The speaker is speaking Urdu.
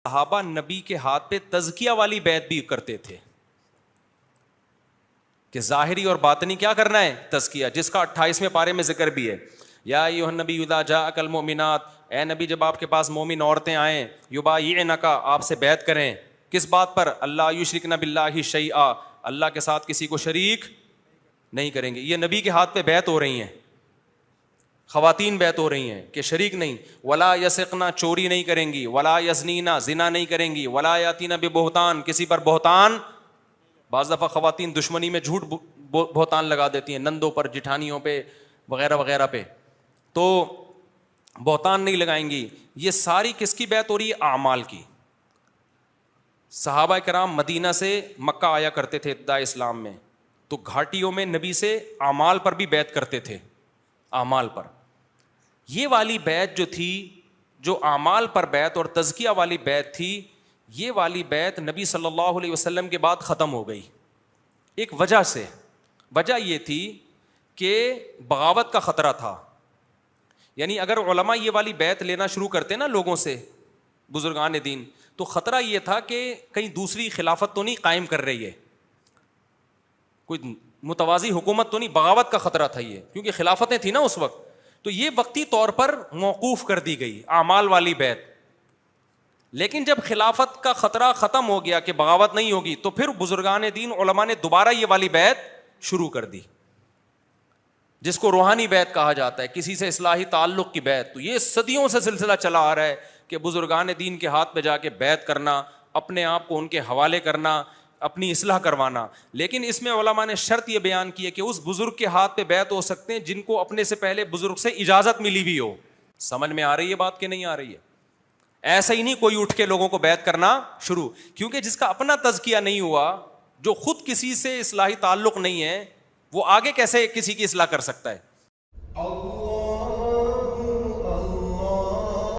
صحابہ نبی کے ہاتھ پہ تزکیہ والی بیعت بھی کرتے تھے کہ ظاہری اور باطنی کیا کرنا ہے، تزکیہ، جس کا 28ویں پارے میں ذکر بھی ہے. یا ایھا النبی اذا جاءک المؤمنات، اے نبی جب آپ کے پاس مومن عورتیں آئیں، یبایعنک، آپ سے بیعت کریں، کس بات پر؟ اللہ یشرکن باللہ شیئا، اللہ کے ساتھ کسی کو شریک نہیں کریں گے. یہ نبی کے ہاتھ پہ بیعت ہو رہی ہیں، خواتین بیعت ہو رہی ہیں کہ شریک نہیں. ولا یسقنا، چوری نہیں کریں گی. ولا یزنینا، زنا نہیں کریں گی. ولا یاتینا ببہتان، کسی پر بہتان. بعض دفعہ خواتین دشمنی میں جھوٹ بہتان لگا دیتی ہیں، نندوں پر، جٹھانیوں پہ، وغیرہ وغیرہ پہ، تو بہتان نہیں لگائیں گی. یہ ساری کس کی بیعت ہو رہی ہے؟ اعمال کی. صحابہ کرام مدینہ سے مکہ آیا کرتے تھے ابتداء اسلام میں، تو گھاٹیوں میں نبی سے اعمال پر بھی بیعت کرتے تھے. اعمال پر یہ والی بیعت جو تھی، جو اعمال پر بیعت اور تزکیہ والی بیعت تھی، یہ والی بیعت نبی صلی اللہ علیہ وسلم کے بعد ختم ہو گئی. ایک وجہ سے، وجہ یہ تھی کہ بغاوت کا خطرہ تھا. یعنی اگر علماء یہ والی بیعت لینا شروع کرتے نا لوگوں سے، بزرگان دین، تو خطرہ یہ تھا کہ کہیں دوسری خلافت تو نہیں قائم کر رہی ہے، کوئی متوازی حکومت تو نہیں، بغاوت کا خطرہ تھا یہ، کیونکہ خلافتیں تھیں نا اس وقت. تو یہ وقتی طور پر موقوف کر دی گئی اعمال والی بیعت. لیکن جب خلافت کا خطرہ ختم ہو گیا کہ بغاوت نہیں ہوگی، تو پھر بزرگان دین علماء نے دوبارہ یہ والی بیعت شروع کر دی، جس کو روحانی بیعت کہا جاتا ہے، کسی سے اصلاحی تعلق کی بیعت. تو یہ صدیوں سے سلسلہ چلا آ رہا ہے کہ بزرگان دین کے ہاتھ پہ جا کے بیعت کرنا، اپنے آپ کو ان کے حوالے کرنا، اپنی اصلاح کروانا. لیکن اس میں علماء نے شرط یہ بیان کی ہے کہ اس بزرگ کے ہاتھ پہ بیعت ہو سکتے ہیں جن کو اپنے سے پہلے بزرگ سے اجازت ملی ہوئی ہو. سمجھ میں آ رہی ہے بات کہ نہیں آ رہی ہے؟ ایسا ہی نہیں کوئی اٹھ کے لوگوں کو بیعت کرنا شروع، کیونکہ جس کا اپنا تزکیہ نہیں ہوا، جو خود کسی سے اصلاحی تعلق نہیں ہے، وہ آگے کیسے کسی کی اصلاح کر سکتا ہے؟